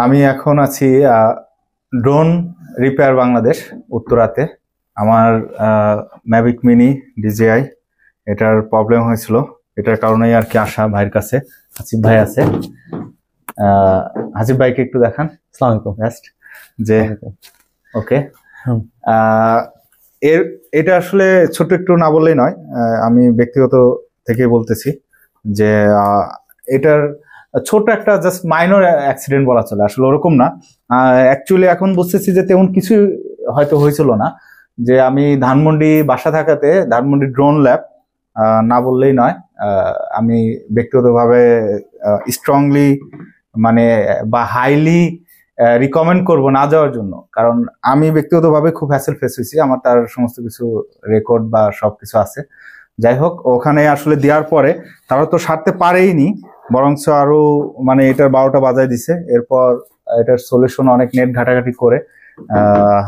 আমি এখন আছি ড্রোন রিপেয়ার বাংলাদেশ উত্তরাতে। আমার ম্যাভিক মিনি ডিজিআই এটার প্রবলেম হয়েছিল, এটার কারণেই আর কি আসা ভাইয়ের কাছে। হাসিব ভাই আছে, হাসিব ভাইকে একটু দেখান। আসসালামু আলাইকুম। জাস্ট যে ওকে, এটা আসলে ছোট একটু না বললেই নয়, আমি ব্যক্তিগত থেকে বলতেছি যে এটার ছোট একটা জাস্ট মাইনর অ্যাক্সিডেন্ট বলা চলে, আসলে ওরকম না। অ্যাকচুয়ালি এখন বুঝতেছি যে তেমন কিছু হয়তো হয়েছিল না। যে আমি ধানমন্ডি বাসা থাকাতে ধানমন্ডি ড্রোন ল্যাব না বললেই নয়, আমি ব্যক্তিগতভাবে স্ট্রংলি মানে বা হাইলি রিকমেন্ড করব না যাওয়ার জন্য, কারণ আমি ব্যক্তিগতভাবে খুব হ্যাসেল ফেস হয়েছি। আমার তার সমস্ত কিছু রেকর্ড বা সবকিছু আছে। যাই হোক, ওখানে আসলে দেওয়ার পরে তারা তো সারতে পারেইনি, বরঞ্চ আরো মানে এটার 12টা বাজায় দিছে। এরপর এটার সলিউশন অনেক নেট ঘাটাঘাটি করে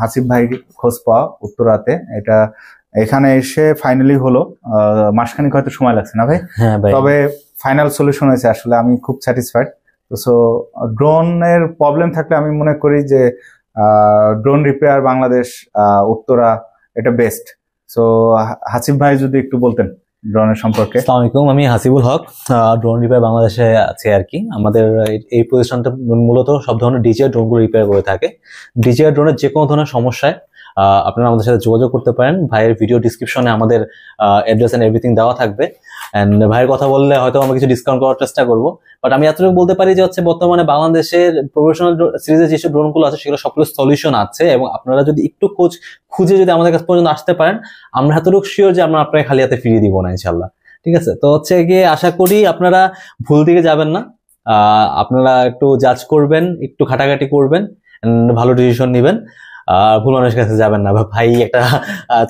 হাসিব ভাই খোঁজ পাওয়া উত্তরাতে, এটা এখানে এসে ফাইনালি হলো। মাসখানিক হয়তো সময় লাগছে না ভাই? হ্যাঁ ভাই, তবে ফাইনাল সলিউশন হয়েছে, আসলে আমি খুব স্যাটিসফাইড। তো সো ড্রোনের প্রবলেম থাকলে আমি মনে করি যে ড্রোন রিপেয়ার বাংলাদেশ উত্তরা এটা বেস্ট। সো হাসিব ভাই যদি একটু বলতেন ড্রোনের সম্পর্কে। আসসালামু আলাইকুম, আমি হাসিবুল হক, ড্রোন রিপেয়ার বাংলাদেশে আছে আর কি। আমাদের এই প্রতিষ্ঠানটা মূলত সব ধরনের ডিজিআই ড্রোনগুলো রিপেয়ার করে থাকে। ডিজিআই ড্রোনের যে কোনো ধরনের সমস্যায় আপনারা আমাদের সাথে যোগাযোগ করতে পারেন। ভাইয়ের ভিডিও ডিসক্রিপশনে আমাদের অ্যাড্রেস এন্ড এভরিথিং দেওয়া থাকবে। এন্ড ভাইয়ের কথা বললে হয়তো আমরা কিছু ডিসকাউন্ট করার চেষ্টা করবো, বাট আমি এতটুকু বলতে পারি যে হচ্ছে বর্তমানে বাংলাদেশের প্রফেশনাল সিরিজের যেসব ড্রোনগুলো আছে সেগুলো সবগুলো সলিউশন আছে, এবং আপনারা যদি একটু খুঁজে যদি আমাদের কাছে পর্যন্ত আসতে পারেন, আমরা এতটুকু শিওর যে আমরা আপনাকে খালি হাতে ফিরিয়ে দিব না ইনশাল্লাহ। ঠিক আছে, তো হচ্ছে গিয়ে আশা করি আপনারা ভুল দিকে যাবেন না। আপনারা একটু জাজ করবেন, একটু ঘাটাঘাটি করবেন, ভালো ডিসিশন নেবেন। ভুল মানুষের কাছে যাবেন না। ভাই একটা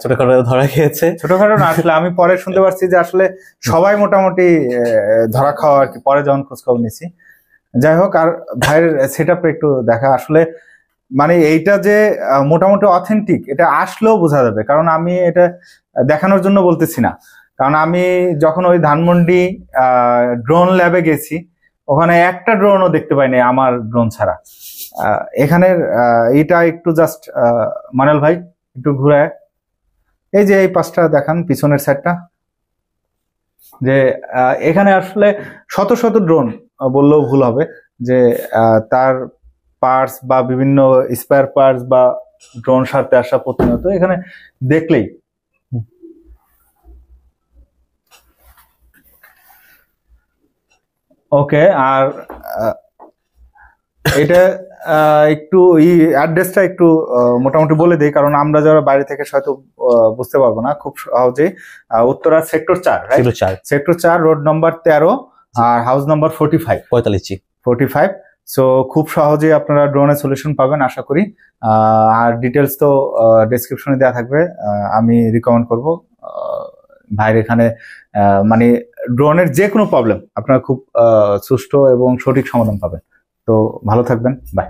ছোটখাটো ধরা খেয়েছে। ছোটখাটো না, আসলে আমি পরে শুনতে পারছি যে আসলে সবাই মোটামুটি ধরা খাওয়া আর কি, পরে যখন খোঁজ খবর নিছি। যাই হোক, আর ভাইয়ের সেট আপটা একটু দেখা, আসলে মানে এইটা যে মোটামুটি অথেন্টিক এটা আসলেও বোঝা যাবে, কারণ আমি এটা দেখানোর জন্য বলতেছি না। কারণ আমি যখন ওই ধানমন্ডি ড্রোন ল্যাবে গেছি, ওখানে একটা ড্রোনও দেখতে পাইনি আমার ড্রোন ছাড়া। এখানের এটা একটু জাস্ট মানেল ভাই একটু ঘুরায়, এই যে এই পাশটা দেখান, পিছনের সাইডটা, যে এখানে আসলে শত শত ড্রোন বললেও ভুল হবে, যে তার পার্টস বা বিভিন্ন স্পেয়ার পার্টস বা ড্রোন সারতে আসা প্রতিনিয়ত এখানে দেখলেই। ওকে, আর এটা একটু অ্যাড্রেসটা একটু মোটামুটি বলে দিই, কারণ আমরা যারা বাইরে থেকে হয়তো বুঝতে পারবো না খুব সহজেই। Uttara sector 4, sector 4 road number 13 আর হাউস নম্বর 45। সো খুব সহজেই আপনারা ড্রোনের সলিউশন পাবেন আশা করি। আর ডিটেলস তো ডেসক্রিপশনে দেওয়া থাকবে। আমি রিকমেন্ড করব ভাইয়ের এখানে, মানে ড্রোনের যে কোনো প্রবলেম আপনারা খুব সুষ্ঠু এবং সঠিক সমাধান পাবেন। তো ভালো থাকবেন, বাই।